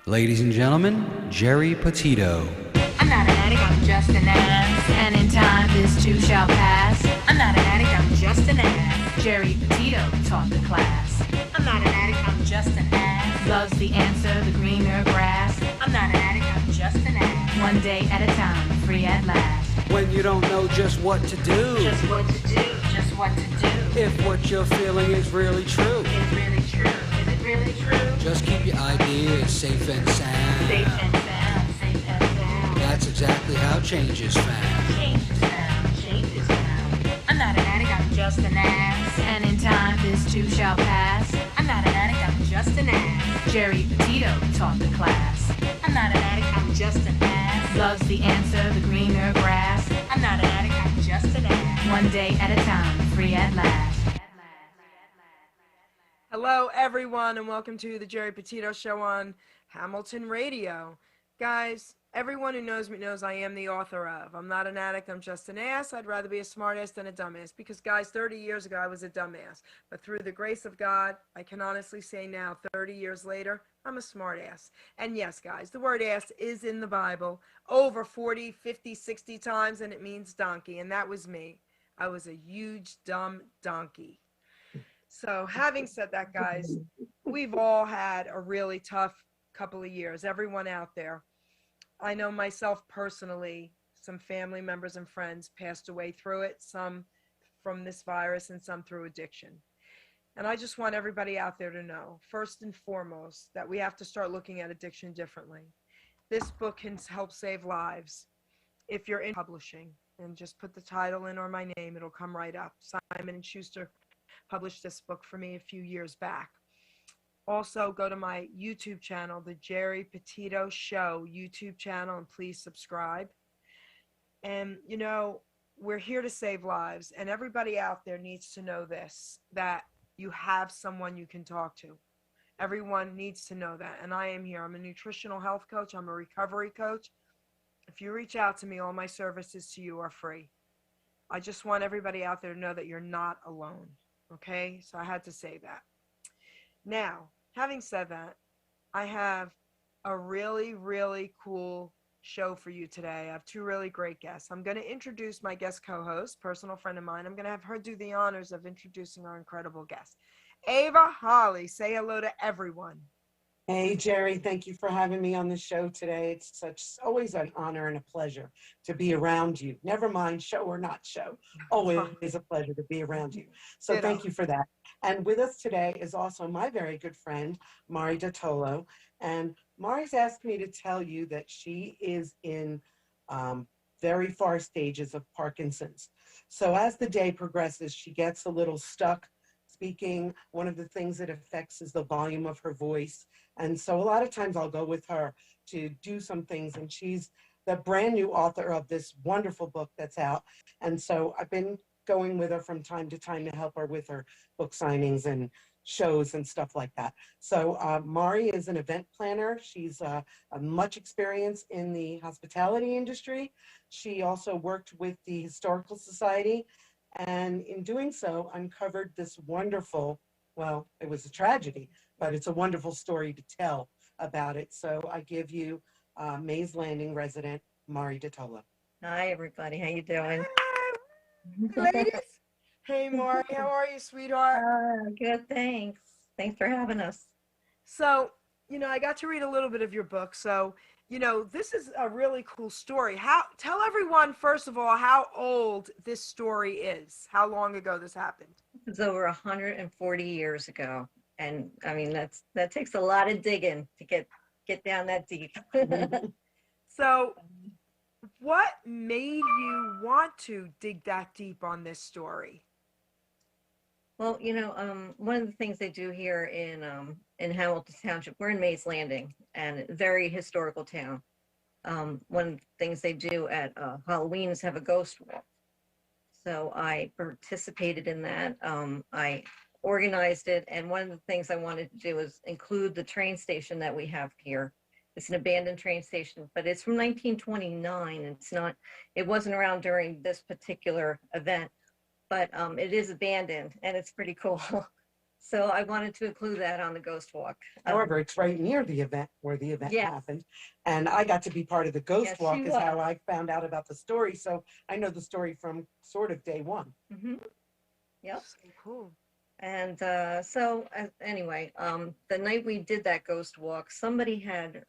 Ladies and gentlemen, Geri Petito. I'm not an addict, I'm just an ass. And in time, this too shall pass. I'm not an addict, I'm just an ass. Geri Petito taught the class. I'm not an addict, I'm just an ass. Loves the answer, the greener grass. I'm not an addict, I'm just an ass. One day at a time, free at last. When you don't know just what to do, Just what to do, just what to do. if what you're feeling is really true, Is it really true? Is it really true? just keep your ideas safe and sound. Safe and sound, safe and sound. That's exactly how change is found. Change is found, change is found. I'm not an addict, I'm just an ass. And in time, this too shall pass. I'm not an addict, I'm just an ass. Geri Petito taught the class. I'm not an addict, I'm just an ass. Loves the answer, the greener grass. I'm not an addict, I'm just an ass. One day at a time, free at last. Hello, everyone, and welcome to the Geri Petito Show on Hamilton Radio. Guys, everyone who knows me knows I am the author of I'm Not an Addict, I'm Just an Ass. I'd rather be a smartass than a dumbass because, guys, 30 years ago I was a dumbass. But through the grace of God, I can honestly say now, 30 years later, I'm a smartass. And yes, guys, the word ass is in the Bible over 40, 50, 60 times, and it means donkey. And that was me. I was a huge, dumb donkey. So having said that, guys, we've all had a really tough couple of years, everyone out there. I know myself personally, some family members and friends passed away through it, some from this virus and some through addiction. And I just want everybody out there to know, first and foremost, that we have to start looking at addiction differently. This book can help save lives. If you're in publishing, and just put the title in or my name, it'll come right up. Simon & Schuster published this book for me a few years back. Also, go to my YouTube channel, the Geri Petito Show YouTube channel, and please subscribe. And, you know, we're here to save lives, and everybody out there needs to know this, that you have someone you can talk to. Everyone needs to know that, and I am here. I'm a nutritional health coach. I'm a recovery coach. If you reach out to me, all my services to you are free. I just want everybody out there to know that you're not alone. Okay, so I had to say that. Now, having said that, I have a really, really cool show for you today. I have two really great guests. I'm going to introduce my guest co-host, personal friend of mine. I'm going to have her do the honors of introducing our incredible guest. Ava Holly, say hello to everyone. Hey, Geri, thank you for having me on the show today. It's always an honor and a pleasure to be around you. Never mind show or not show. Always a pleasure to be around you. So thank you for that. And with us today is also my very good friend, Mari Dottolo. And Mari's asked me to tell you that she is in very far stages of Parkinson's. So as the day progresses, she gets a little stuck speaking. One of the things that affects is the volume of her voice. And so a lot of times I'll go with her to do some things, and she's the brand new author of this wonderful book that's out. And so I've been going with her from time to time to help her with her book signings and shows and stuff like that. So Mari is an event planner. She's a much experience in the hospitality industry. She also worked with the Historical Society, and in doing so uncovered this wonderful, well, it was a tragedy, but it's a wonderful story to tell about it. So I give you Mays Landing resident, Mari Dottolo. Hi, everybody. How you doing? Hi, ladies. Hey, Mari, how are you, sweetheart? Good, thanks. Thanks for having us. So, you know, I got to read a little bit of your book. So, you know, this is a really cool story. Tell everyone, first of all, how old this story is, how long ago this happened. It's over 140 years ago. And I mean, that takes a lot of digging to get down that deep. So what made you want to dig that deep on this story? Well, you know, one of the things they do here in Hamilton Township, we're in Mays Landing, and a very historical town. One of the things they do at Halloween is have a ghost walk. So I participated in that. I organized it, and one of the things I wanted to do is include the train station that we have here. It's an abandoned train station, but it's from 1929. It wasn't around during this particular event, but it is abandoned, and it's pretty cool. So I wanted to include that on the Ghost Walk. However, it's right near the event where the event Yes. happened. And I got to be part of the Ghost Yes, Walk she is how was. I found out about the story. So I know the story from sort of day one. Hmm. Yep. So cool. And anyway, the night we did that Ghost Walk, somebody had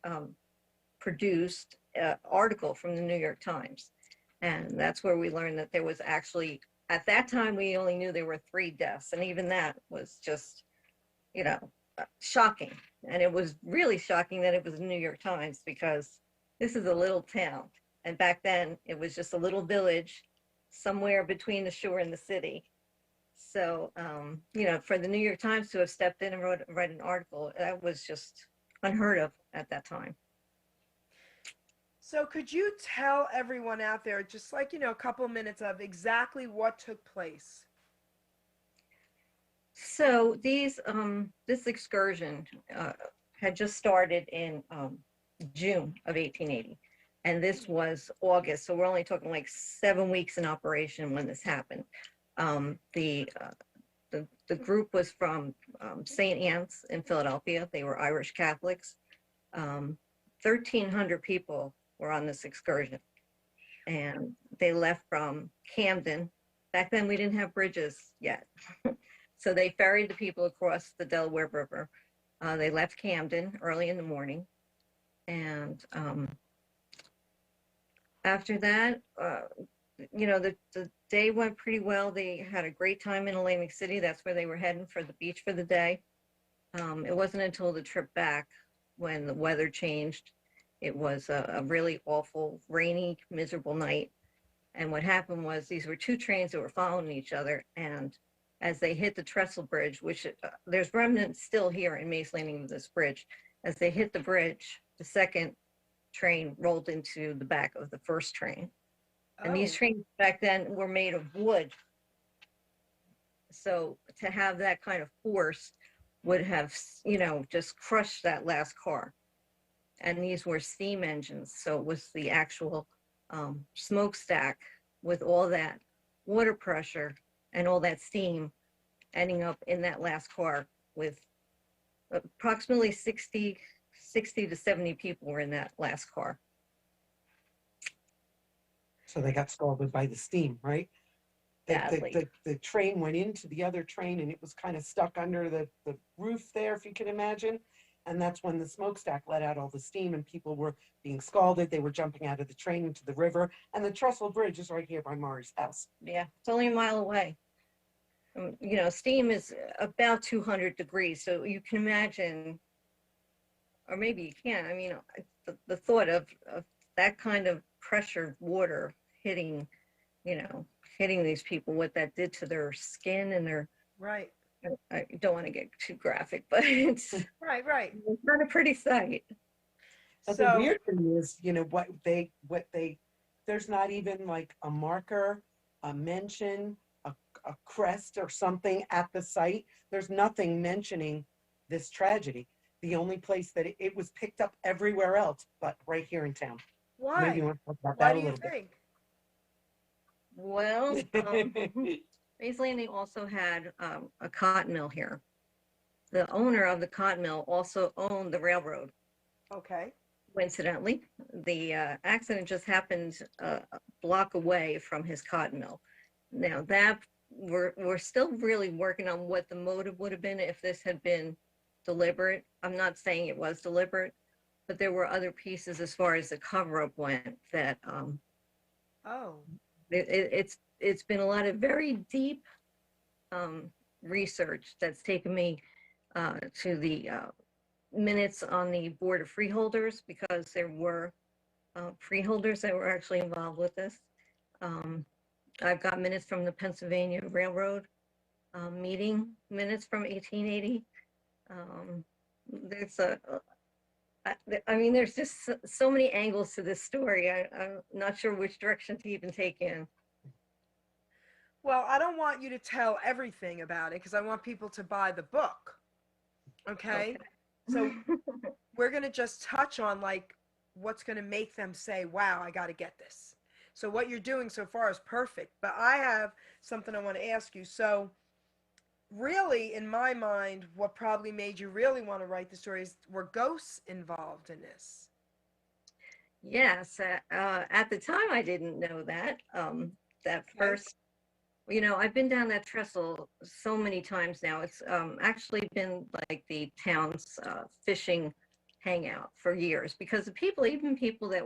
produced an article from the New York Times. And that's where we learned that there was actually, at that time, we only knew there were 3 deaths. And even that was just, shocking. And it was really shocking that it was the New York Times, because this is a little town. And back then, it was just a little village somewhere between the shore and the city. So, for the New York Times to have stepped in and write an article, that was just unheard of at that time. So could you tell everyone out there, just like, a couple minutes of exactly what took place? So this excursion had just started in June of 1880, and this was August. So we're only talking like 7 weeks in operation when this happened. The group was from St. Anne's in Philadelphia. They were Irish Catholics. 1,300 people were on this excursion, and they left from Camden. Back then, we didn't have bridges yet. So they ferried the people across the Delaware River. They left Camden early in the morning. And after that, the day went pretty well. They had a great time in Atlantic City. That's where they were heading for the beach for the day. It wasn't until the trip back when the weather changed. It was a really awful, rainy, miserable night. And what happened was these were 2 trains that were following each other. And as they hit the trestle bridge, which there's remnants still here in Mace Landing of this bridge, as they hit the bridge, the second train rolled into the back of the first train. And these trains back then were made of wood. So to have that kind of force would have, just crushed that last car. And these were steam engines. So it was the actual smokestack with all that water pressure and all that steam ending up in that last car, with approximately 60 to 70 people were in that last car. So they got scalded by the steam, right? The train went into the other train, and it was kind of stuck under the roof there, if you can imagine. And that's when the smokestack let out all the steam, and people were being scalded. They were jumping out of the train into the river. And the Trestle Bridge is right here by Mari's house. Yeah, it's only a mile away. Steam is about 200 degrees. So you can imagine, or maybe you can't. I mean, the thought of that kind of pressured water hitting these people, what that did to their skin and their, Right. I don't want to get too graphic, but it's Right. It's not a pretty sight. But the weird thing is, there's not even like a marker, a mention, a crest or something at the site. There's nothing mentioning this tragedy. The only place that it was picked up everywhere else, but right here in town. Why? Maybe you want to talk about Why that do a you little think? Well, Mays Landing also had a cotton mill here. The owner of the cotton mill also owned the railroad. Okay. Coincidentally, the accident just happened a block away from his cotton mill. Now that we're still really working on what the motive would have been if this had been deliberate. I'm not saying it was deliberate, but there were other pieces as far as the cover-up went that it's been a lot of very deep research that's taken me to the minutes on the Board of Freeholders, because there were freeholders that were actually involved with this. I've got minutes from the Pennsylvania Railroad meeting, minutes from 1880. There's just so many angles to this story. I'm not sure which direction to even take in. Well, I don't want you to tell everything about it because I want people to buy the book. Okay? So we're going to just touch on like what's going to make them say, wow, I got to get this. So what you're doing so far is perfect, but I have something I want to ask you. So really, in my mind, what probably made you really want to write the stories were ghosts involved in this. Yes, at the time I didn't know that. That Okay. first, you know, I've been down that trestle so many times now. It's actually been like the town's fishing hangout for years because the people, even people that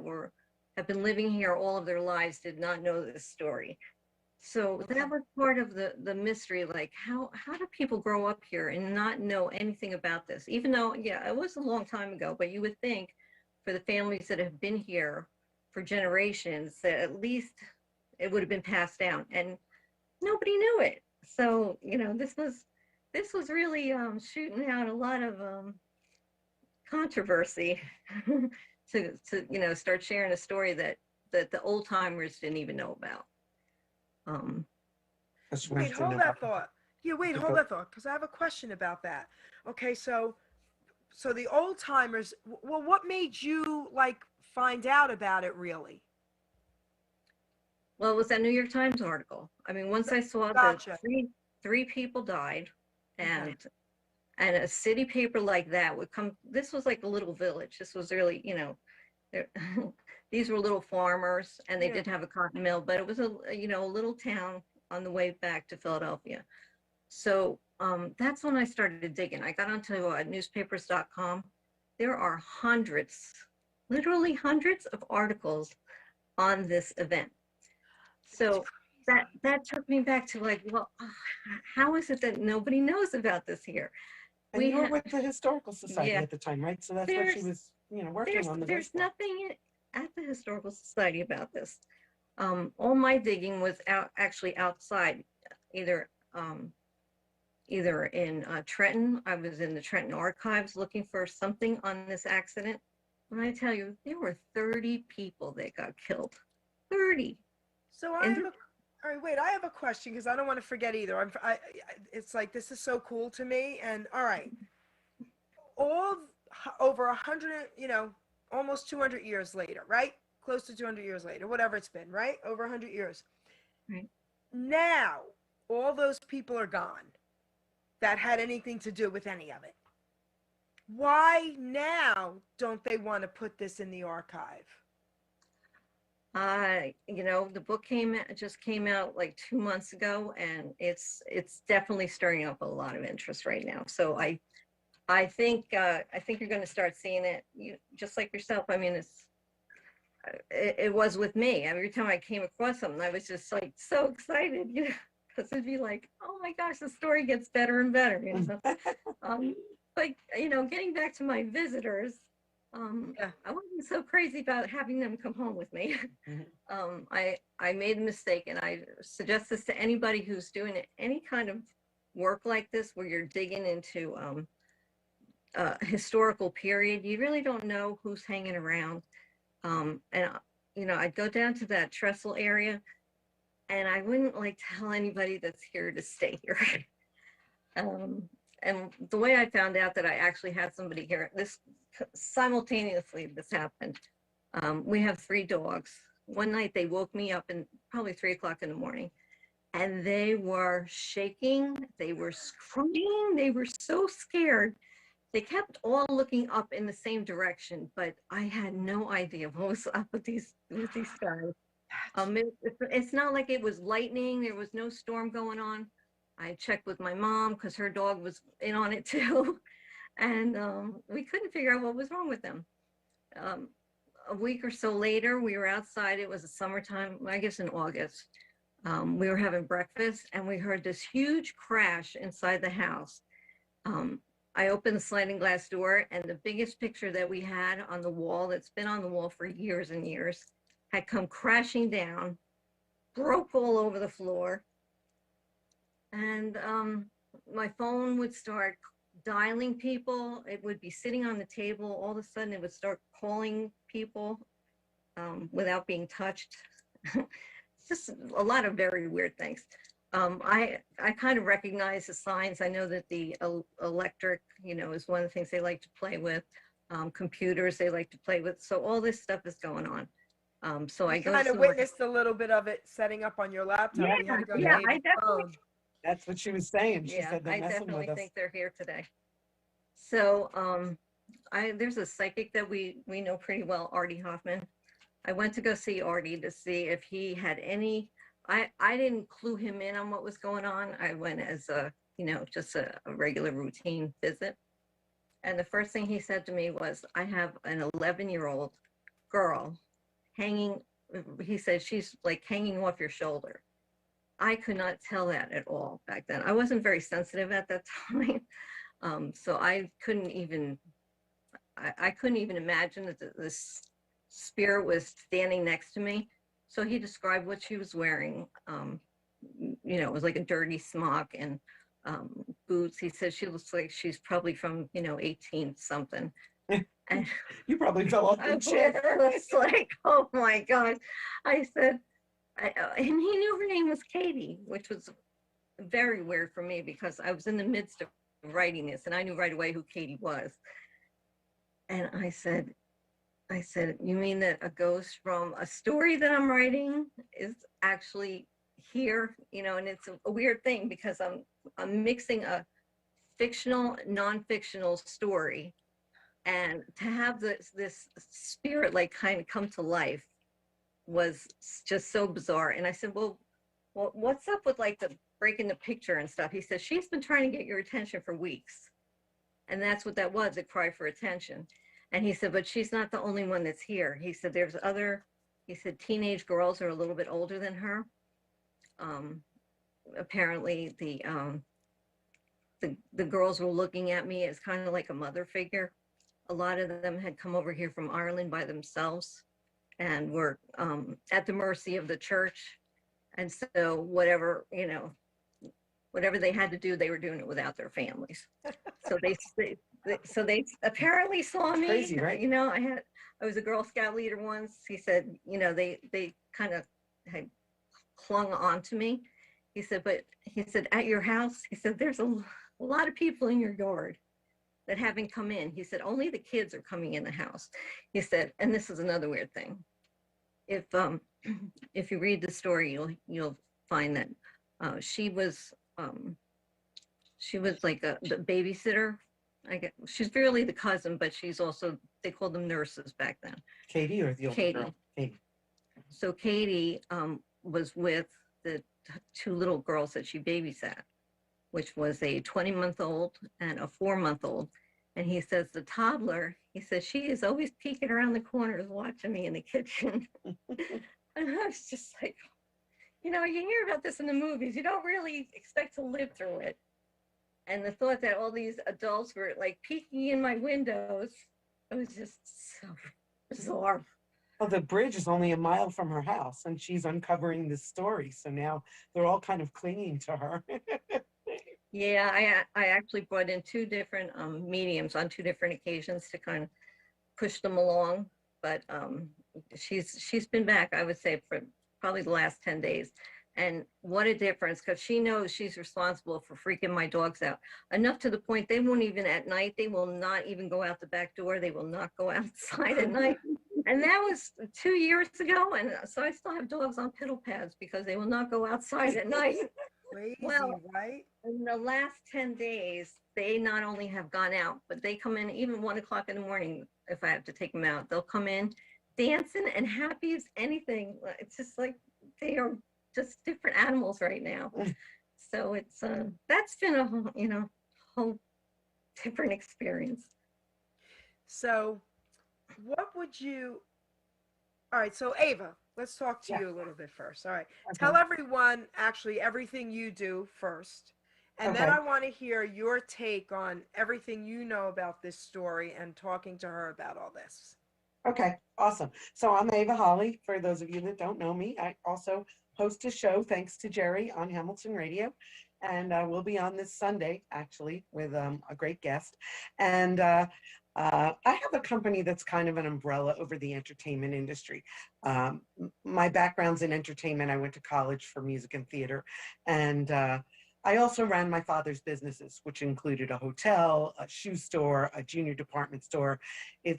have been living here all of their lives, did not know this story. So Okay. that was part of the mystery, like how do people grow up here and not know anything about this? Even though, yeah, it was a long time ago, but you would think for the families that have been here for generations that at least it would have been passed down, and nobody knew it. So, you know, this was really shooting out a lot of controversy to you know start sharing a story that the old timers didn't even know about. Um, That's Wait, nice to hold know. that thought. Yeah, wait, To hold go. that thought, because I have a question about that. Okay, so the old timers. Well, what made you like find out about it really? Well, it was that New York Times article. I mean, once I saw that Gotcha. three people died, Okay. and a city paper like that would come. This was like a little village. This was really, you know, there- these were little farmers, and they Yeah. did have a cotton mill, but it was you know, a little town on the way back to Philadelphia. So that's when I started digging. I got onto newspapers.com. There are hundreds, literally hundreds of articles on this event. That's So that took me back to like, well, how is it that nobody knows about this here? And We you were have, with the Historical Society yeah, at the time, right? So that's what she there's was, you know, working on the there's ghost book. nothing at the Historical Society about this. All my digging was actually outside, either either in Trenton. I was in the Trenton archives looking for something on this accident. When I tell you, there were 30 people that got killed. 30. So I And have a. All right, wait. I have a question because I don't want to forget either. It's like this is so cool to me. And all right, all over 100, almost 200 years later, right? Close to 200 years later, whatever it's been, right? Over 100 years. right. Now, all those people are gone that had anything to do with any of it. Why now don't they want to put this in the archive? You know, the book just came out like 2 months ago, and it's definitely stirring up a lot of interest right now. So I think you're going to start seeing it. You just like yourself. I mean, it was with me. Every time I came across something, I was just like so excited, you know, because it'd be like, oh my gosh, the story gets better and better, you know. Um, but you know, getting back to my visitors, Yeah. I wasn't so crazy about having them come home with me. Mhm. I made a mistake, and I suggest this to anybody who's doing any kind of work like this, where you're digging into historical period. You really don't know who's hanging around. And you know, I'd go down to that trestle area, and I wouldn't like tell anybody that's here to stay here. um, and the way I found out that I actually had somebody here, this simultaneously this happened. We have three dogs. One night they woke me up in probably 3 o'clock in the morning, and they were shaking, they were screaming, they were so scared. They kept all looking up in the same direction, but I had no idea what was up with these guys. It's not like it was lightning. There was no storm going on. I checked with my mom because her dog was in on it too, and we couldn't figure out what was wrong with them. Um, a week or so later, we were outside. It was a summertime, I guess in August. We were having breakfast, and we heard this huge crash inside the house. Um, I opened the sliding glass door, and the biggest picture that we had on the wall, that's been on the wall for years and years, had come crashing down, broke all over the floor. And my phone would start dialing people. It would be sitting on the table. All of a sudden, it would start calling people without being touched. Just a lot of very weird things. I kind of recognize the signs. I know that the electric, you know, is one of the things they like to play with. Computers they like to play with. So all this stuff is going on. So I You go to kind of some. witnessed a little bit of it setting up on your laptop. Yeah, We had to go to yeah. David's phone. That's what she was saying. She Yeah, said they're I messing definitely with us. think they're here today. So there's a psychic that we know pretty well, Artie Hoffman. I went to go see Artie to see if he had any. I didn't clue him in on what was going on. I went as a, just a regular routine visit. And the first thing he said to me was, I have an 11-year-old girl hanging. He said, she's like hanging off your shoulder. I could not tell that at all back then. I wasn't very sensitive at that time. So I couldn't even imagine that this spirit was standing next to me. So he described what she was wearing. It was like a dirty smock and boots. He said she looks like she's probably from 18 something. And You probably fell off the chair. was like, oh my God. I said, and he knew her name was Katie, which was very weird for me because I was in the midst of writing this and I knew right away who Katie was. And I said, you mean that a ghost from a story that I'm writing is actually here? And it's a weird thing because I'm mixing a fictional, non-fictional story, and to have this spirit like kind of come to life was just so bizarre. And I said, well, what's up with like the breaking the picture and stuff? He said, she's been trying to get your attention for weeks. And that's what that was, a cry for attention. And he said, but she's not the only one that's here. He said, he said, teenage girls are a little bit older than her. Apparently the girls were looking at me as kind of like a mother figure. A lot of them had come over here from Ireland by themselves and were at the mercy of the church. And so whatever they had to do, they were doing it without their families. So they apparently saw me. Crazy, right? I was a Girl Scout leader once. He said, they kind of had clung on to me. He said, at your house, he said, there's a lot of people in your yard that haven't come in. He said, only the kids are coming in the house. He said, and this is another weird thing. If you read the story, you'll find that she was like the babysitter. She's really the cousin, but she's also, they called them nurses back then. Katie or the older girl? Katie. So Katie was with the two little girls that she babysat, which was a 20-month-old and a 4-month-old. And he says the toddler, he says, she is always peeking around the corners watching me in the kitchen. And I was just like, you hear about this in the movies. You don't really expect to live through it. And the thought that all these adults were like peeking in my windows, it was just so bizarre. Well, the bridge is only a mile from her house and she's uncovering this story. So now they're all kind of clinging to her. Yeah, I actually brought in 2 different mediums on 2 different occasions to kind of push them along. But she's been back, I would say, for probably the last 10 days. And what a difference, because she knows she's responsible for freaking my dogs out. Enough to the point they won't even at night, they will not even go out the back door. They will not go outside at night. And that was 2 years ago. And so I still have dogs on piddle pads because they will not go outside at night. Crazy, Well, right? in the last 10 days, they not only have gone out, but they come in even 1 o'clock in the morning. If I have to take them out, they'll come in dancing and happy as anything. It's just like they are just different animals right now. So it's that's been a whole different experience. So what would you, all right, so Ava, let's talk to you a little bit first. All right. Okay. Tell everyone actually everything you do first. And then Okay. I want to hear your take on everything you know about this story and talking to her about all this. Okay, awesome. So I'm Ava Holly. For those of you that don't know me, I also host a show, thanks to Geri, on Hamilton Radio. And we'll be on this Sunday, actually, with a great guest. And I have a company that's kind of an umbrella over the entertainment industry. My background's in entertainment. I went to college for music and theater. And I also ran my father's businesses, which included a hotel, a shoe store, a junior department store.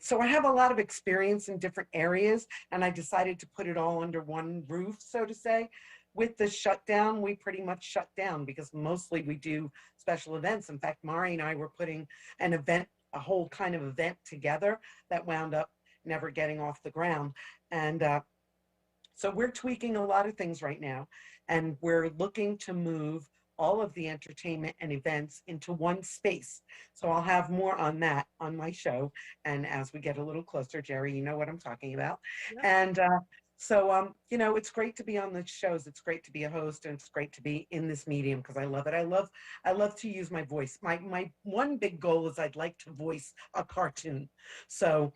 So I have a lot of experience in different areas, and I decided to put it all under one roof, so to say. With the shutdown, we pretty much shut down because mostly we do special events. In fact, Mari and I were putting an event, a whole kind of event together that wound up never getting off the ground. And so we're tweaking a lot of things right now, and we're looking to move all of the entertainment and events into one space. So I'll have more on that on my show. And as we get a little closer, Geri, you know what I'm talking about. Yep. And you know, it's great to be on the shows. It's great to be a host, and it's great to be in this medium because I love it. I love to use my voice. My one big goal is I'd like to voice a cartoon. So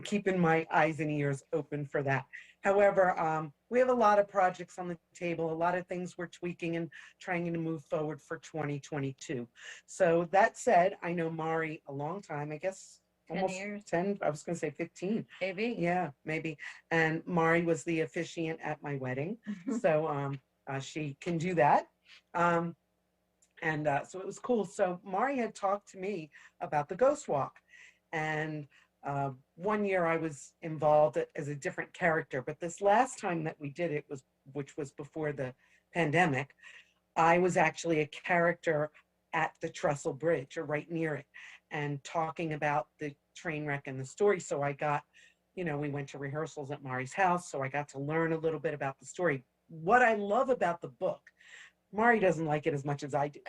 keeping my eyes and ears open for that. However, we have a lot of projects on the table, a lot of things we're tweaking and trying to move forward for 2022. So that said, I know Mari a long time, I guess 10 almost years. 10, I was going to say 15. Maybe. Yeah, maybe. And Mari was the officiant at my wedding. So she can do that. So it was cool. So Mari had talked to me about the Ghost Walk. And one year I was involved as a different character, but this last time that we did it which was before the pandemic, I was actually a character at the Trestle Bridge or right near it and talking about the train wreck and the story. So I got, you know, we went to rehearsals at Mari's house. So I got to learn a little bit about the story. What I love about the book, Mari doesn't like it as much as I do.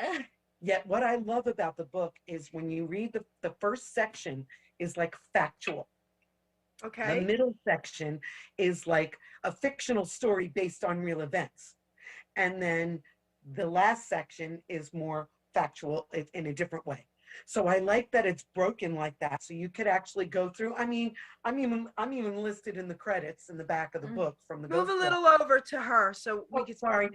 Yet what I love about the book is when you read the first section is like factual. Okay. The middle section is like a fictional story based on real events. And then the last section is more factual in a different way. So I like that it's broken like that. So you could actually go through. I mean, I'm even listed in the credits in the back of the book from the Move Ghost a little Walk. over to her so we Oh, can. sorry.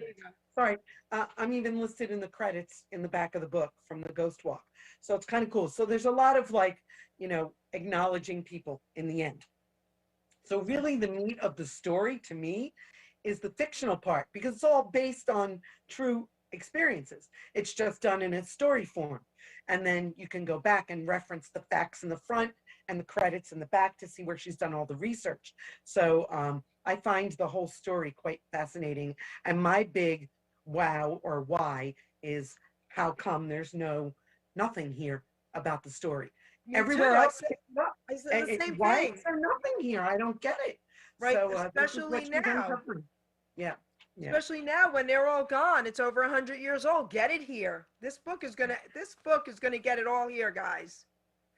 Sorry. I'm even listed in the credits in the back of the book from the Ghost Walk. So it's kind of cool. So there's a lot of like, you know, acknowledging people in the end. So really the meat of the story to me is the fictional part because it's all based on true experiences. It's just done in a story form. And then you can go back and reference the facts in the front and the credits in the back to see where she's done all the research. So I find the whole story quite fascinating. And my big wow or why is how come there's nothing here about the story. Me Everywhere too. else, I said the same why thing. is there nothing here? I don't get it. Right, So this is especially what she's now. uncovering. Yeah. Yeah. Especially now when they're all gone. It's over 100 years old. Get it here. This book is gonna get it all here, guys.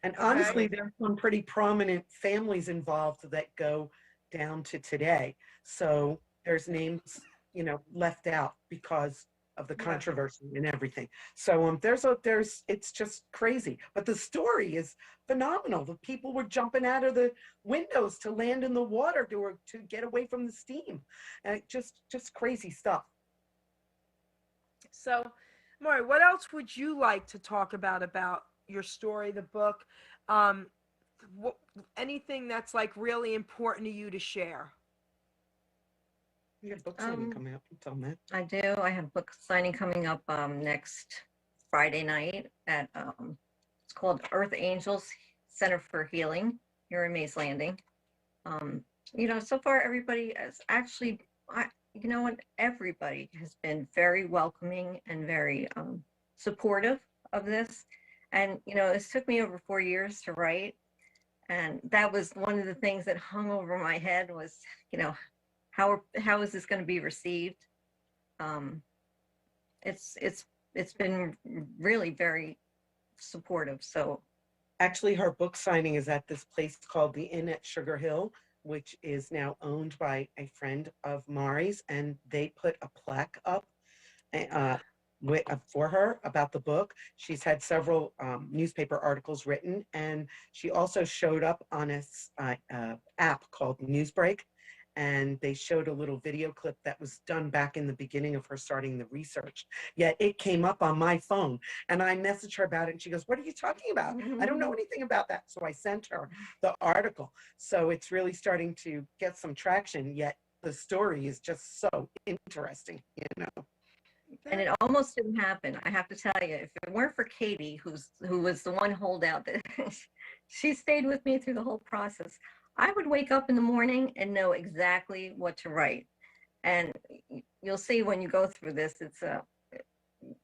And honestly, there's some pretty prominent families involved that go down to today. So there's names, you know, left out because of the Yeah. controversy and everything. So it's just crazy. But the story is phenomenal. The people were jumping out of the windows to land in the water to get away from the steam. And just crazy stuff. So, Maury, what else would you like to talk about your story, the book? Anything that's like really important to you to share? You have book signing coming up. Tell them that. I do. I have book signing coming up next Friday night at it's called Earth Angels Center for Healing here in Mays Landing. You know, so far everybody has actually, you know what, everybody has been very welcoming and very supportive of this. And, you know, this took me over 4 years to write. And that was one of the things that hung over my head was, you know, how is this going to be received? It's been really very supportive. So actually, her book signing is at this place called the Inn at Sugar Hill, which is now owned by a friend of Mari's, and they put a plaque up for her about the book. She's had several newspaper articles written, and she also showed up on a app called Newsbreak. And they showed a little video clip that was done back in the beginning of her starting the research. Yet it came up on my phone and I messaged her about it and she goes, "What are you talking about? I don't know anything about that." So I sent her the article. So it's really starting to get some traction, yet the story is just so interesting, you know. And it almost didn't happen. I have to tell you, if it weren't for Katie, who was the one holdout that she stayed with me through the whole process, I would wake up in the morning and know exactly what to write. And you'll see when you go through this,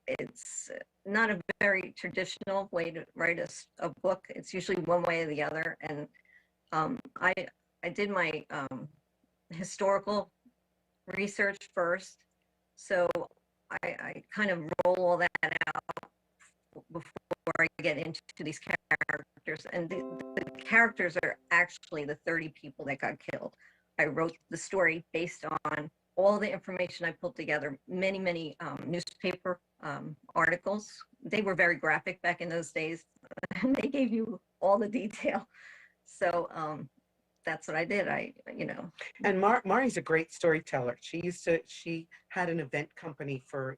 it's not a very traditional way to write a book. It's usually one way or the other. And I did my historical research first. So I kind of roll all that out before I get into these characters. And the characters are actually the 30 people that got killed. I wrote the story based on all the information I pulled together, many newspaper articles. They were very graphic back in those days. They gave you all the detail. So that's what I did. And Mari's a great storyteller. She had an event company for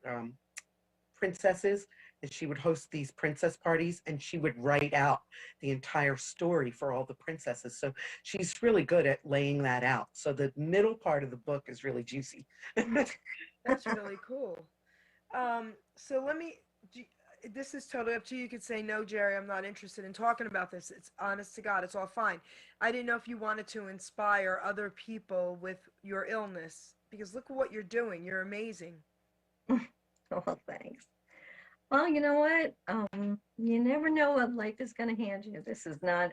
princesses, and she would host these princess parties, and she would write out the entire story for all the princesses. So she's really good at laying that out. So the middle part of the book is really juicy. That's really cool. So this is totally up to you. You could say, no, Geri, I'm not interested in talking about this. It's honest to God, it's all fine. I didn't know if you wanted to inspire other people with your illness, because look at what you're doing. You're amazing. Well, thanks. Well, you know what? You never know what life is going to hand you. This is not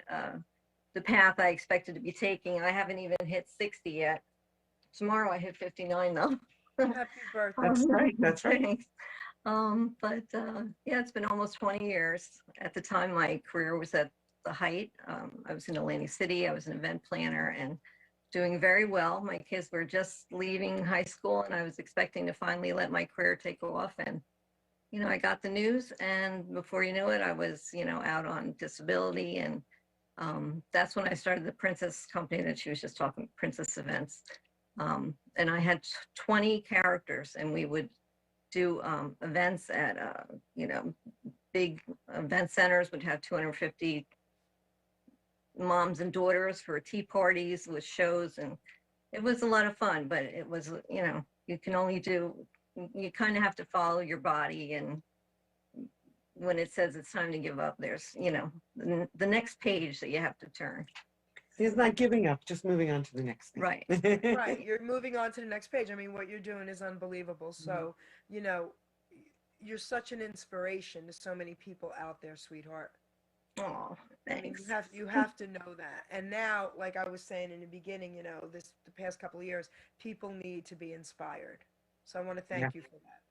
the path I expected to be taking. I haven't even hit 60 yet. Tomorrow I hit 59 though. Happy birthday. That's right. Thanks. Yeah, it's been almost 20 years. At the time, my career was at the height. I was in Atlantic City. I was an event planner and doing very well. My kids were just leaving high school, and I was expecting to finally let my career take off. And, I got the news, and before you knew it, I was, out on disability. And that's when I started the Princess company that she was just talking, Princess Events. And I had 20 characters, and we would do events at, big event centers, would have 250 moms and daughters for tea parties with shows. And it was a lot of fun, but it was, you can only you kind of have to follow your body. And when it says it's time to give up, there's, the next page that you have to turn. He's not giving up, just moving on to the next thing. Right. Right. You're moving on to the next page. I mean, what you're doing is unbelievable. So, you're such an inspiration to so many people out there, sweetheart. Oh, thanks. I mean, you have to know that. And now, like I was saying in the beginning, the past couple of years, people need to be inspired. So I want to thank you for that.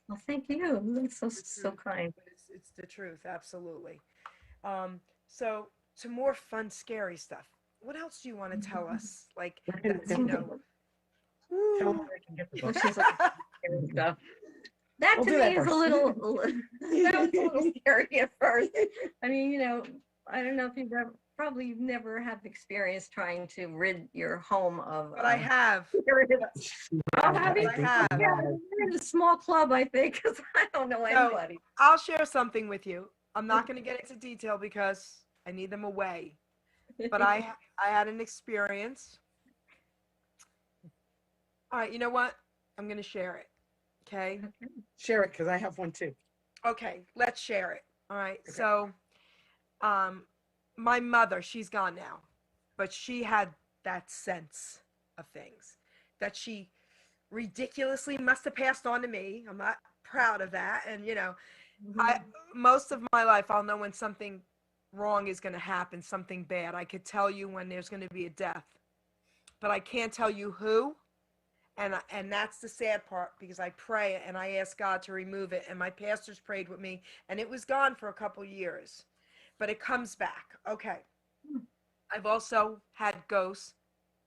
Well, thank you. That's so kind. It's the truth, absolutely. So to more fun, scary stuff. What else do you want to tell us? Like, that's, Tell them where I can get the book. Which is like scary stuff. That We'll to do me that is first. that was a little scary at first. I mean, I don't know if you've probably never have experience trying to rid your home of. But I have. Oh, have you? I have. Yeah, we're in a small club, I think, because I don't know anybody. I'll share something with you. I'm not going to get into detail because I need them away. But I had an experience. All right, you know what? I'm going to share it. Okay? Share it, because I have one too. Okay, let's share it. All right. Okay. So, my mother, she's gone now, but she had that sense of things that she ridiculously must have passed on to me. I'm not proud of that. And, most of my life, I'll know when something wrong is going to happen, something bad. I could tell you when there's going to be a death, but I can't tell you who. And that's the sad part, because I pray and I ask God to remove it. And my pastors prayed with me, and it was gone for a couple years, but it comes back. Okay. I've also had ghosts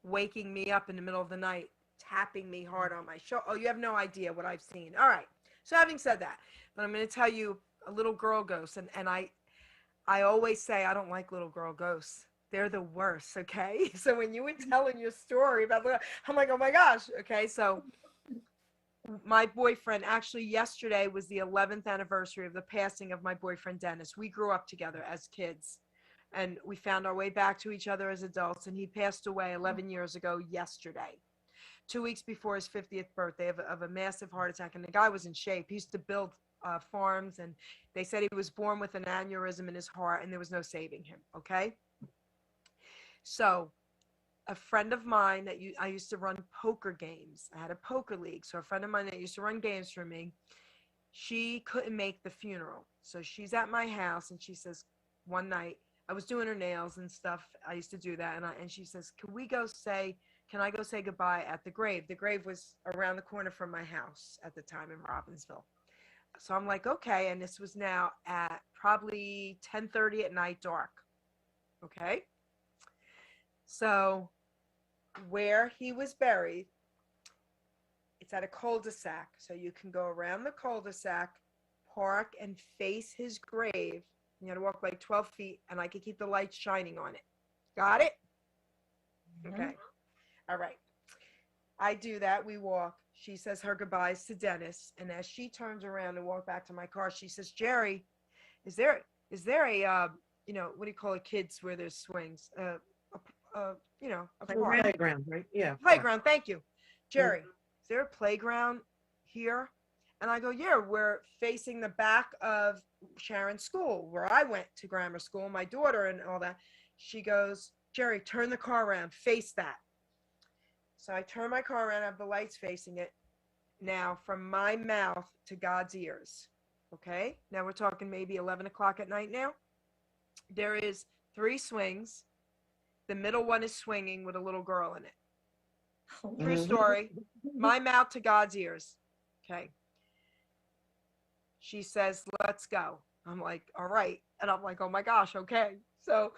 waking me up in the middle of the night, tapping me hard on my shoulder. Oh, you have no idea what I've seen. All right. So having said that, but I'm going to tell you a little girl ghost. And I always say I don't like little girl ghosts. They're the worst, okay? So when you were telling your story about, I'm like, oh my gosh, okay? So my boyfriend, actually yesterday was the 11th anniversary of the passing of my boyfriend, Dennis. We grew up together as kids, and we found our way back to each other as adults, and he passed away 11 years ago yesterday. 2 weeks before his 50th birthday of a massive heart attack. And the guy was in shape. He used to build farms, and they said he was born with an aneurysm in his heart and there was no saving him. Okay. So a friend of mine I used to run poker games. I had a poker league. So a friend of mine that used to run games for me, she couldn't make the funeral. So she's at my house and she says, one night I was doing her nails and stuff. I used to do that. And she says, can I go say goodbye at the grave? The grave was around the corner from my house at the time in Robbinsville. So I'm like, okay. And this was now at probably 10:30 at night, dark. Okay. So where he was buried, it's at a cul-de-sac. So you can go around the cul-de-sac, park, and face his grave. You got to walk like 12 feet, and I could keep the lights shining on it. Got it? Okay. All right. I do that. We walk. She says her goodbyes to Dennis. And as she turns around and walk back to my car, she says, Geri, is there a, what do you call it, kids where there's swings? A park. Playground, right? Yeah. Playground. Thank you. Geri, is there a playground here? And I go, yeah, we're facing the back of Sharon's school where I went to grammar school, my daughter and all that. She goes, Geri, turn the car around, face that. So I turn my car around, I have the lights facing it. Now from my mouth to God's ears. Okay. Now we're talking maybe 11 o'clock at night now. There is 3 swings. The middle one is swinging with a little girl in it. True story. My mouth to God's ears. Okay. She says, let's go. I'm like, all right. And I'm like, oh my gosh. Okay. So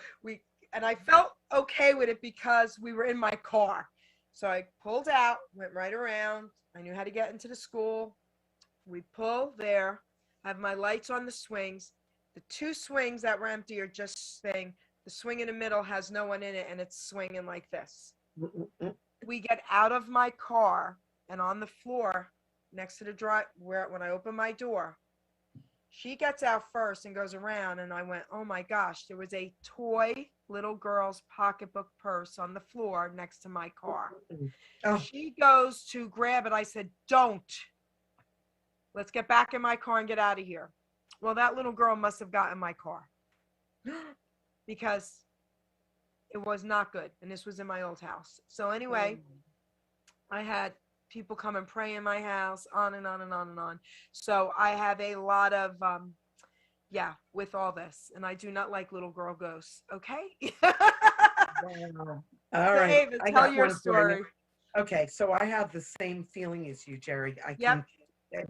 and I felt okay with it because we were in my car. So I pulled out, went right around. I knew how to get into the school. We pull there. I have my lights on the swings. The 2 swings that were empty are just swing. The swing in the middle has no one in it, and it's swinging like this. We get out of my car, and on the floor next to the drive, when I open my door, she gets out first and goes around, and I went, oh my gosh, there was a toy little girl's pocketbook purse on the floor next to my car. Oh. She goes to grab it. I said, don't. Let's get back in my car and get out of here. Well, that little girl must have gotten my car because it was not good. And this was in my old house. So anyway, I had people come and pray in my house, on and on and on and on. So I have a lot of, with all this. And I do not like little girl ghosts. Okay. Wow. All right. David, tell your story. Okay. So I have the same feeling as you, Geri.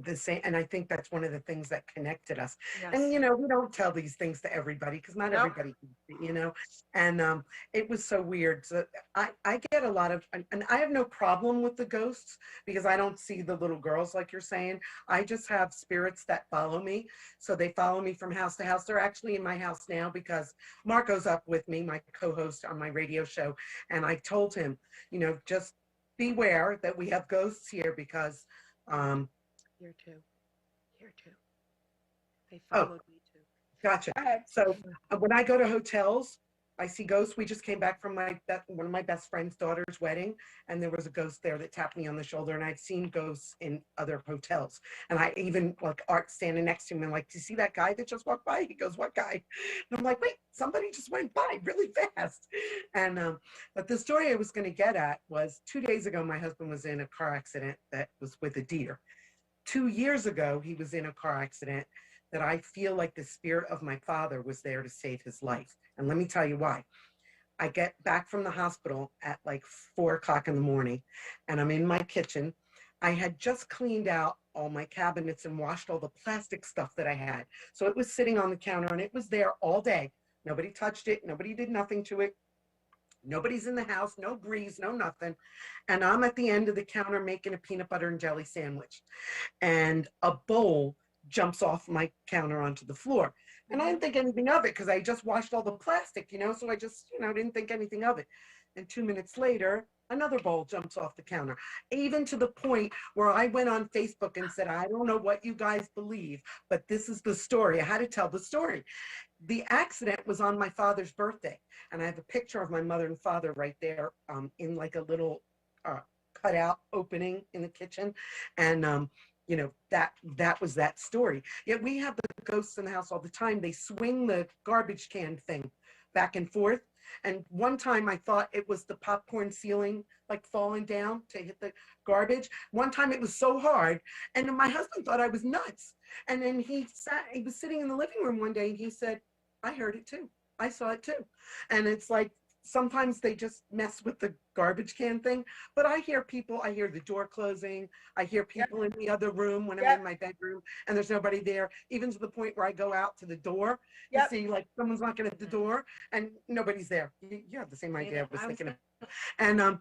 The same, and I think that's one of the things that connected us. Yes. And we don't tell these things to everybody because not everybody and it was so weird. So I get a lot of, and I have no problem with the ghosts because I don't see the little girls like you're saying. I just have spirits that follow me. So they follow me from house to house. They're actually in my house now because Marco's up with me, my co-host on my radio show, and I told him, just beware that we have ghosts here because Here too. They followed me too. Gotcha. So when I go to hotels, I see ghosts. We just came back from one of my best friend's daughter's wedding, and there was a ghost there that tapped me on the shoulder. And I've seen ghosts in other hotels. And I even Art standing next to him and do you see that guy that just walked by? He goes, what guy? And I'm like, wait, somebody just went by really fast. And but the story I was going to get at was 2 days ago, my husband was in a car accident that was with a deer. 2 years ago, he was in a car accident that I feel like the spirit of my father was there to save his life. And let me tell you why. I get back from the hospital at 4 o'clock in the morning, and I'm in my kitchen. I had just cleaned out all my cabinets and washed all the plastic stuff that I had. So it was sitting on the counter, and it was there all day. Nobody touched it. Nobody did nothing to it. Nobody's in the house, no breeze, no nothing. And I'm at the end of the counter making a peanut butter and jelly sandwich. And a bowl jumps off my counter onto the floor. And I didn't think anything of it because I just washed all the plastic, so I just, didn't think anything of it. And 2 minutes later, another bowl jumps off the counter, even to the point where I went on Facebook and said, I don't know what you guys believe, but this is the story. I had to tell the story. The accident was on my father's birthday, and I have a picture of my mother and father right there in a little cutout opening in the kitchen. And, you know, that was that story. Yet we have the ghosts in the house all the time. They swing the garbage can thing back and forth. And one time I thought it was the popcorn ceiling, like falling down to hit the garbage. One time it was so hard. And then my husband thought I was nuts. And then he was sitting in the living room one day and he said, I heard it too. I saw it too. And it's like, sometimes they just mess with the garbage can thing, but I hear the door closing. I hear people in the other room when I'm in my bedroom and there's nobody there, even to the point where I go out to the door to see like someone's knocking at the door and nobody's there. You have the same idea I was thinking of. And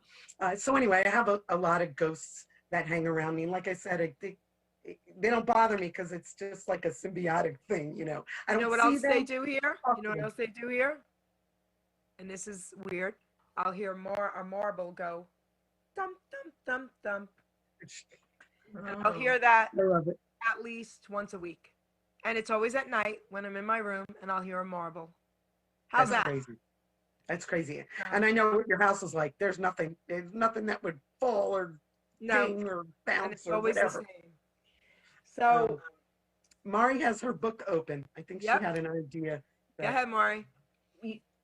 so anyway, I have a lot of ghosts that hang around me. And like I said, they don't bother me because it's just like a symbiotic thing, you know. I don't You know what see else them. they do here? You know what else they do here? And this is weird. I'll hear a marble go, thump, thump, thump, thump. And I'll hear that I love it. at least once a week. And it's always at night when I'm in my room and I'll hear a marble. How's That's that? crazy. That's crazy. And I know what your house is like. There's nothing that would fall or ding or And bounce it's or always whatever. the same. So, Mari has her book open. I think she had an idea. go ahead, Maury.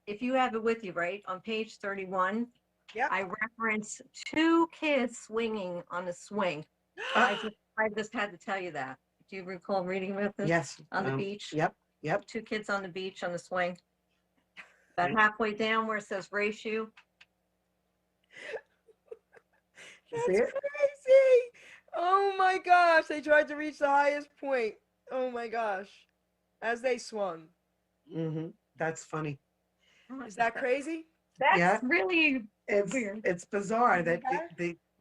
If you have it with you, right, on page 31, Yep. I reference 2 kids swinging on a swing. I just had to tell you that. Do you recall reading about this? Yes. On the beach? Yep. 2 kids on the beach on the swing. About halfway down where it says race you. That's See it? crazy. Oh my gosh. They tried to reach the highest point. Oh my gosh. As they swung. Mm-hmm. That's funny. Is that crazy? That's really It's weird. it's bizarre that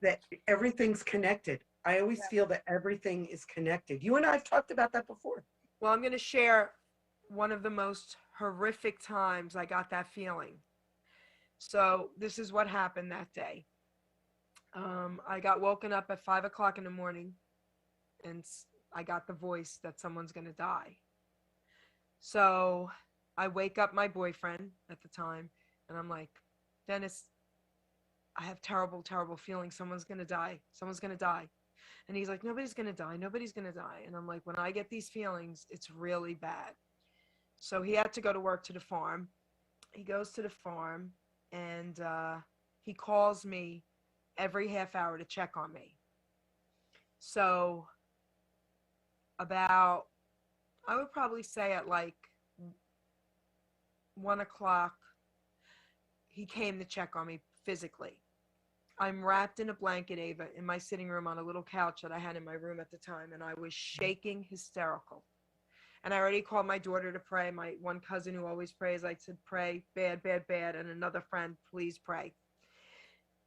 that everything's connected. I always feel that everything is connected. You and I have talked about that before. Well, I'm going to share one of the most horrific times I got that feeling. So this is what happened that day. I got woken up at 5 o'clock in the morning and I got the voice that someone's going to die. So I wake up my boyfriend at the time and I'm like, Dennis, I have terrible, terrible feelings. Someone's going to die. Someone's going to die. And he's like, nobody's going to die. Nobody's going to die. And I'm like, when I get these feelings, it's really bad. So he had to go to work to the farm. He goes to the farm and he calls me every half hour to check on me. So about, I would probably say at like 1 o'clock, he came to check on me physically. I'm wrapped in a blanket, Ava, in my sitting room on a little couch that I had in my room at the time, and I was shaking hysterical. And I already called my daughter to pray. My one cousin who always prays, I said, pray, bad, bad, bad. And another friend, please pray.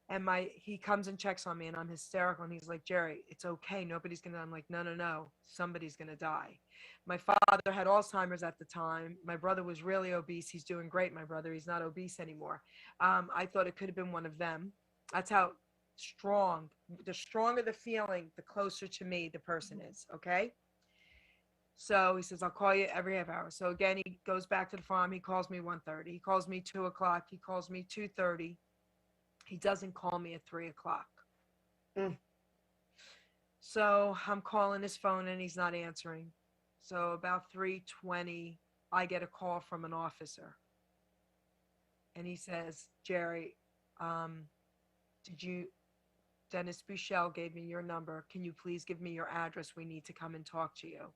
And he comes and checks on me, and I'm hysterical. And he's like, Geri, it's okay. Nobody's going to. I'm like, no. Somebody's going to die. My father had Alzheimer's at the time. My brother was really obese. He's doing great, my brother. He's not obese anymore. I thought it could have been one of them. That's how strong, the stronger the feeling, the closer to me the person is, okay? So he says, I'll call you every half hour. So again, he goes back to the farm. He calls me 1:30. He calls me 2 o'clock. He calls me 2:30. He doesn't call me at 3 o'clock. So I'm calling his phone and he's not answering. So about 3:20, I get a call from an officer. And he says, Geri, Dennis Buchel gave me your number. Can you please give me your address? We need to come and talk to you.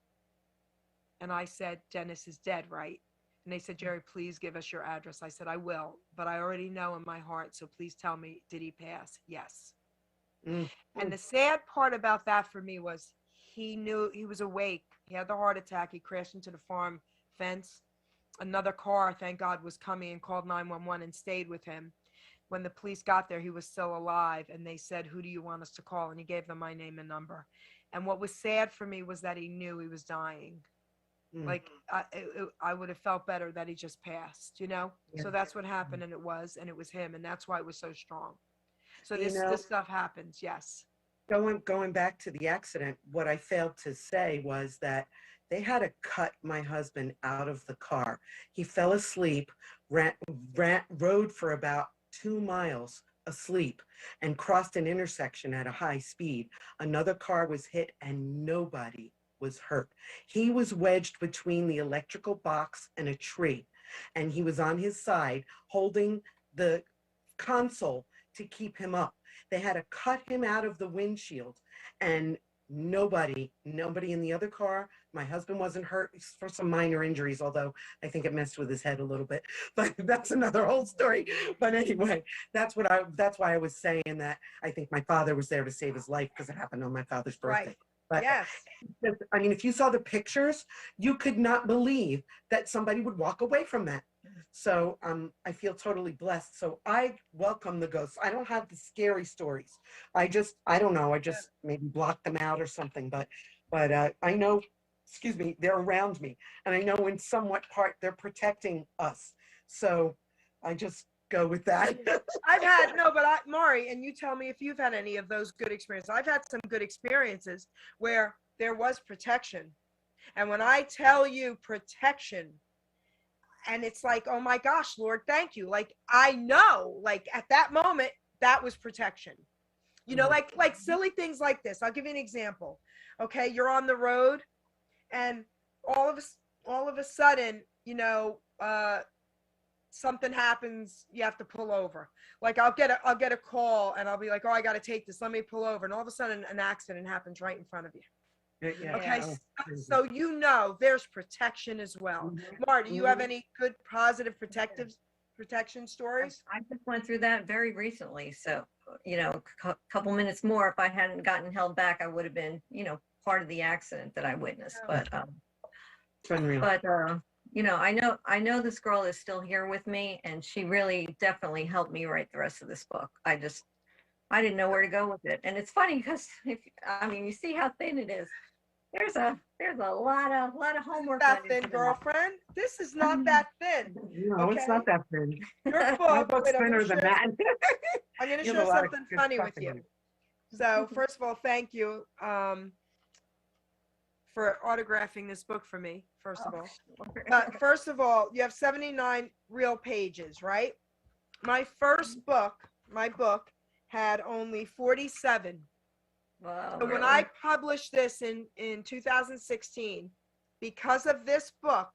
And I said, Dennis is dead, right? And they said, Geri, please give us your address. I said, I will, but I already know in my heart. So please tell me, did he pass? Yes. And the sad part about that for me was he knew he was awake. He had the heart attack. He crashed into the farm fence. Another car, thank God, was coming and called 911 and stayed with him. When the police got there, he was still alive. And they said, who do you want us to call? And he gave them my name and number. And what was sad for me was that he knew he was dying. Like I would have felt better that he just passed, you know? Yeah. So that's what happened. And it was him. And that's why it was so strong. So this stuff happens. Yes. Going back to the accident, what I failed to say was that they had to cut my husband out of the car. He fell asleep, rode for about 2 miles asleep and crossed an intersection at a high speed. Another car was hit and nobody was hurt. He was wedged between the electrical box and a tree, and he was on his side holding the console to keep him up. They had to cut him out of the windshield, and nobody in the other car. My husband wasn't hurt for some minor injuries, although I think it messed with his head a little bit, but that's another whole story. But anyway, that's why I was saying that I think my father was there to save his life, because it happened on my father's birthday. Right. But Yes. I mean, if you saw the pictures, you could not believe that somebody would walk away from that. So I feel totally blessed. So I welcome the ghosts. I don't have the scary stories. I don't know. I just maybe block them out or something. But I know, excuse me, they're around me. And I know in somewhat part they're protecting us. So I just go with that. Maury, and you tell me if you've had any of those good experiences. I've had some good experiences where there was protection. And when I tell you protection, and it's like, oh my gosh, Lord, thank you. Like, I know, like at that moment, that was protection. You know, like silly things like this. I'll give you an example. Okay, you're on the road, and all of a sudden, you know, something happens, you have to pull over. Like I'll get a call, and I'll be like, oh, I got to take this. Let me pull over. And all of a sudden, an accident happens right in front of you. Yeah. Okay, so you know there's protection as well. Marty, do you have any good positive protection stories? I just went through that very recently. So, you know, a couple minutes more, if I hadn't gotten held back, I would have been, you know, part of the accident that I witnessed. But you know, I know this girl is still here with me, and she really definitely helped me write the rest of this book. I didn't know where to go with it. And it's funny because you see how thin it is. There's a lot of homework. That thin, girlfriend. This is not that thin. No, okay? It's not that thin. Your My book, book's thinner than that. I'm going to share something funny with you. So first of all, thank you for autographing this book for me. First of all, you have 79 real pages, right? My book had only 47. Wow, so really? When I published this in 2016, because of this book,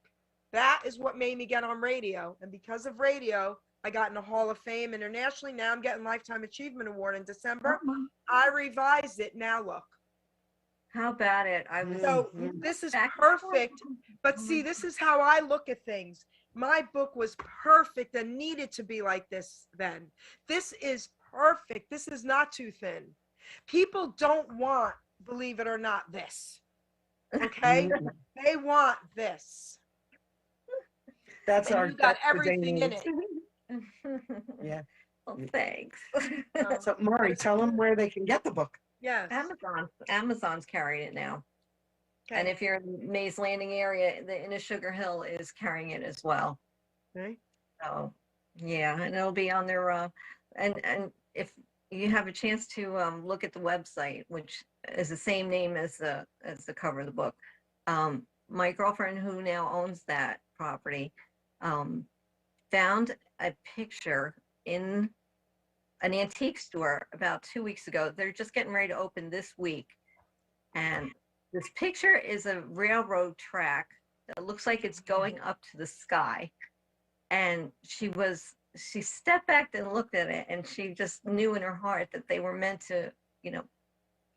that is what made me get on radio. And because of radio, I got in the Hall of Fame internationally. Now I'm getting Lifetime Achievement Award in December. I revised it. Now look. How about it? So this is perfect. But see, this is how I look at things. My book was perfect and needed to be like this then. This is perfect. This is not too thin. People don't want, believe it or not, this. Okay? They want this. That's you got everything in it. Yeah. Well, thanks. So Maury, tell them where they can get the book. Yes. Amazon's carrying it now. Okay. And if you're in the Mays Landing area, the Inner Sugar Hill is carrying it as well. Okay. So yeah, and it'll be on their and if you have a chance to look at the website, which is the same name as the cover of the book. My girlfriend, who now owns that property, found a picture in an antique store about 2 weeks ago. They're just getting ready to open this week. And this picture is a railroad track that looks like it's going up to the sky. And she stepped back and looked at it, and she just knew in her heart that they were meant to, you know,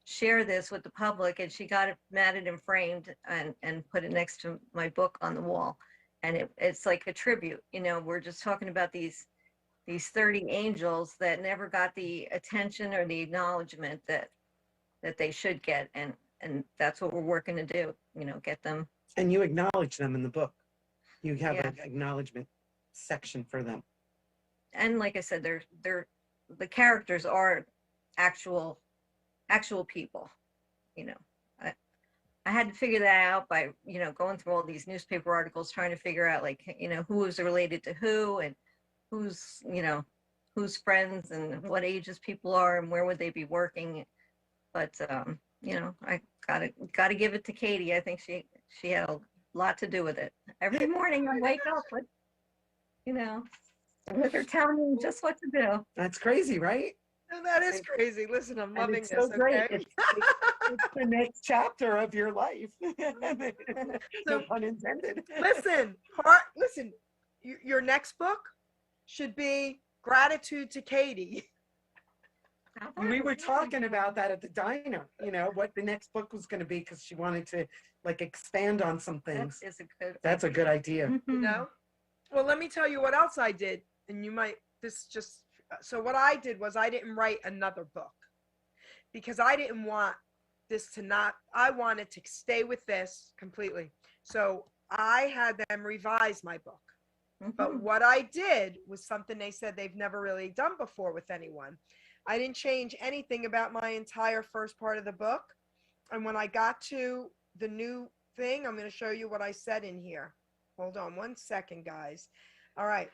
share this with the public. And she got it matted and framed and put it next to my book on the wall. And it's like a tribute. You know, we're just talking about these 30 angels that never got the attention or the acknowledgement that they should get. And that's what we're working to do, you know, get them. And you acknowledge them in the book. You have an acknowledgement section for them. And like I said, the characters are actual people. You know, I had to figure that out by, you know, going through all these newspaper articles, trying to figure out, like, you know, who is related to who and who's friends and what ages people are and where would they be working. But you know, I gotta give it to Katie. I think she had a lot to do with it. Every morning I wake up with, you know, They're telling you just what to do. That's crazy, right? No, that is crazy. Listen, I'm And loving it's this. so great. Okay. It's the next chapter of your life. No So pun intended. listen, listen. Your next book should be Gratitude to Katie. We were talking about that at the diner, what the next book was going to be, because she wanted to like expand on some things. That is a good. That's a good idea. You know? Well, let me tell you what else I did. And you might, so what I did was I didn't write another book because I didn't want this I wanted to stay with this completely. So I had them revise my book. But what I did was something they said they've never really done before with anyone. I didn't change anything about my entire first part of the book. And when I got to the new thing, I'm going to show you what I said in here. Hold on one second, guys. All right.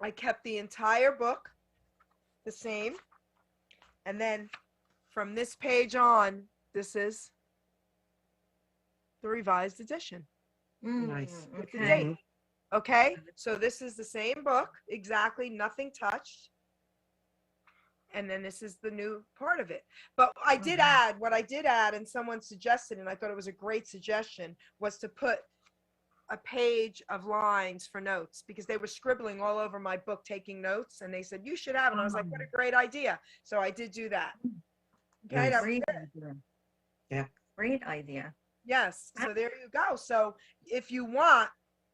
I kept the entire book the same. And then from this page on, this is the revised edition. Nice. With the date. Okay, so this is the same book, exactly, nothing touched. And then this is the new part of it. But I did add, what I did add, and someone suggested, and I thought it was a great suggestion, was to put a page of lines for notes, because they were scribbling all over my book, taking notes, and they said, you should have it. And I was like, what a great idea. So I did do that. Okay, that was Great it. idea. Yeah. Great idea. Yes, so there you go. So if you want,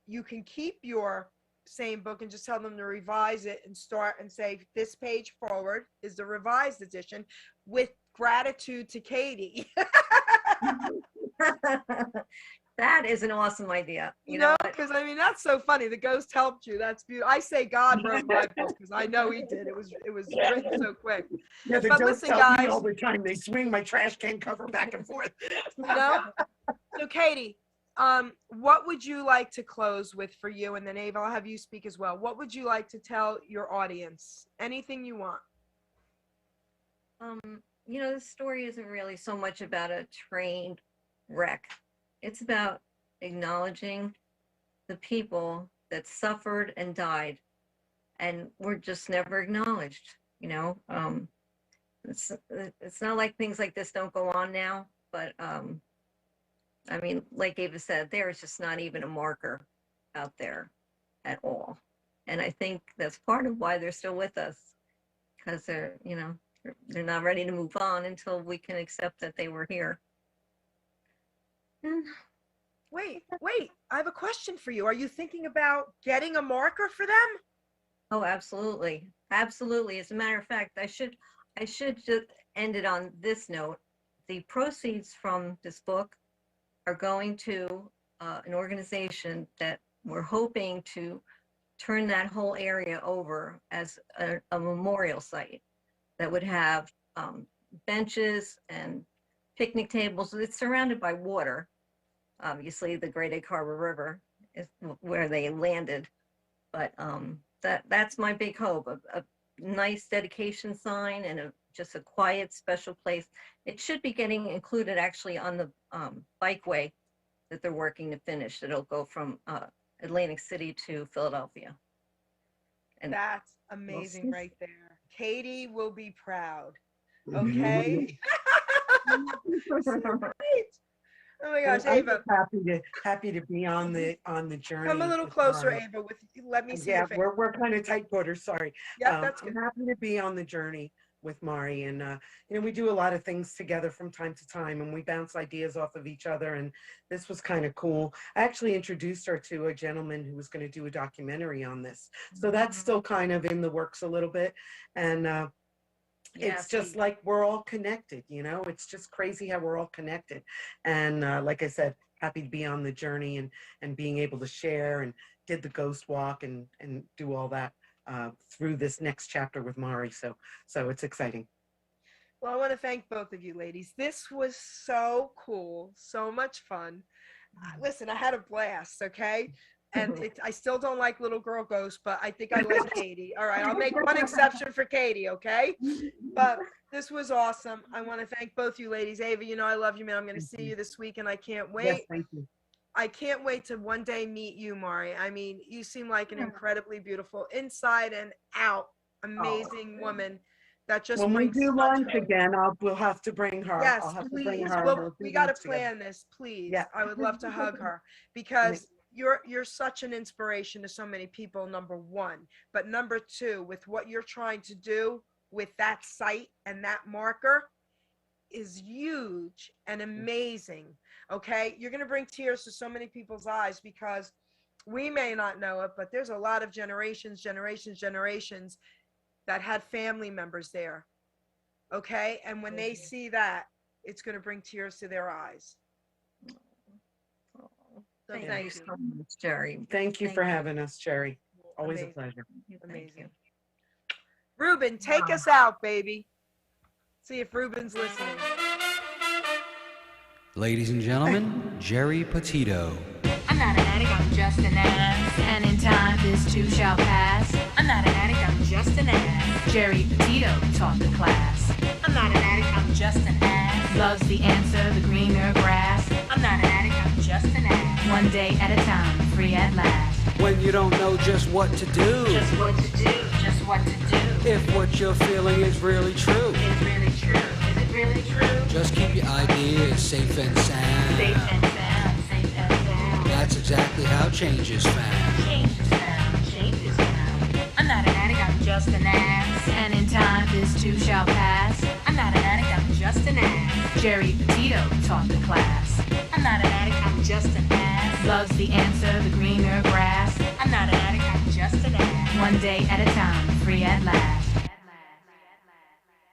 you can keep your same book and just tell them to revise it and start and say this page forward is the revised edition with gratitude to Katie. That is an awesome idea. You know, because I mean that's so funny. The ghost helped you. That's beautiful. I say God wrote my book because I know he did. It was written so quick. Yeah, the But ghosts listen, tell me guys. all the time. They swing my trash can cover back and forth. You know? So Katie, what would you like to close with for you? And then Ava, I'll have you speak as well. What would you like to tell your audience? Anything you want. This story isn't really so much about a train wreck. It's about acknowledging the people that suffered and died and were just never acknowledged. It's not like things like this don't go on now, but I mean, like Ava said, there is just not even a marker out there at all. And I think that's part of why they're still with us, because they're not ready to move on until we can accept that they were here. Wait, I have a question for you. Are you thinking about getting a marker for them? Oh, absolutely. Absolutely. As a matter of fact, I should just end it on this note. The proceeds from this book are going to an organization that we're hoping to turn that whole area over as a memorial site that would have benches and picnic tables. It's surrounded by water. Obviously, the Great Egg Harbor River is where they landed. But that's my big hope, a nice dedication sign and just a quiet, special place. It should be getting included actually on the bikeway that they're working to finish. It'll go from Atlantic City to Philadelphia. And that's amazing right there. Katie will be proud. Okay. So great. Oh my gosh, I'm Ava. Happy to be on the journey. Come a little with closer, Mari. Ava. Let me see Yeah, your face. we're kind of tight quarters. Sorry. Yeah, that's good. I'm happy to be on the journey with Mari, and we do a lot of things together from time to time, and we bounce ideas off of each other. And this was kind of cool. I actually introduced her to a gentleman who was going to do a documentary on this, so that's still kind of in the works a little bit, and. It's just like we're all connected, it's just crazy how we're all connected. And like I said, happy to be on the journey and being able to share, and did the ghost walk and do all that through this next chapter with Mari. So it's exciting. Well, I want to thank both of you ladies. This was so cool, so much fun. Listen, I had a blast, okay? And I still don't like little girl ghosts, but I think I like Katie. All right, I'll make one exception for Katie, okay? But this was awesome. I want to thank both you ladies. Ava, I love you, man. I'm going to see you this week, and I can't wait. Yes, thank you. I can't wait to one day meet you, Mari. I mean, you seem like an incredibly beautiful, inside and out, amazing woman that just When we brings do such lunch hope. again, we'll have to bring her. Yes, I'll have to please. bring her. Well, We'll do we got to lunch together. plan this, please. Yeah. I would love to hug her because you're such an inspiration to so many people, number one. But number two, with what you're trying to do with that site and that marker is huge and amazing. Okay, you're going to bring tears to so many people's eyes because we may not know it, but there's a lot of generations that had family members there. Okay, and when they see that, it's going to bring tears to their eyes. So Thank you so much, Geri. Thank you for having us, Geri. Always Amazing. a pleasure. Thank Amazing. you. Ruben, take us out, baby. See if Ruben's listening. Ladies and gentlemen, Geri Petito. I'm not an addict, I'm just an ass. And in time, this too shall pass. I'm not an addict, I'm just an ass. Geri Petito taught the class. I'm not an addict, I'm just an ass. Loves the answer, the greener grass. I'm not an addict, I'm just an ass. One day at a time, free at last. When you don't know just what to do. Just what to do, just what to do. If what you're feeling is really true. Is it really true? Is it really true? Just keep your ideas safe and sound. Safe and sound, safe and sound. That's exactly how change is found. Change is found, change is found. I'm not an addict, I'm just an ass. And in time, this too shall pass. I'm not an addict, I'm just an ass. Geri Petito taught the class. I'm not an addict, I'm just an ass. Loves the answer, the greener grass. I'm not an addict, I'm just an ass. One day at a time, free at last.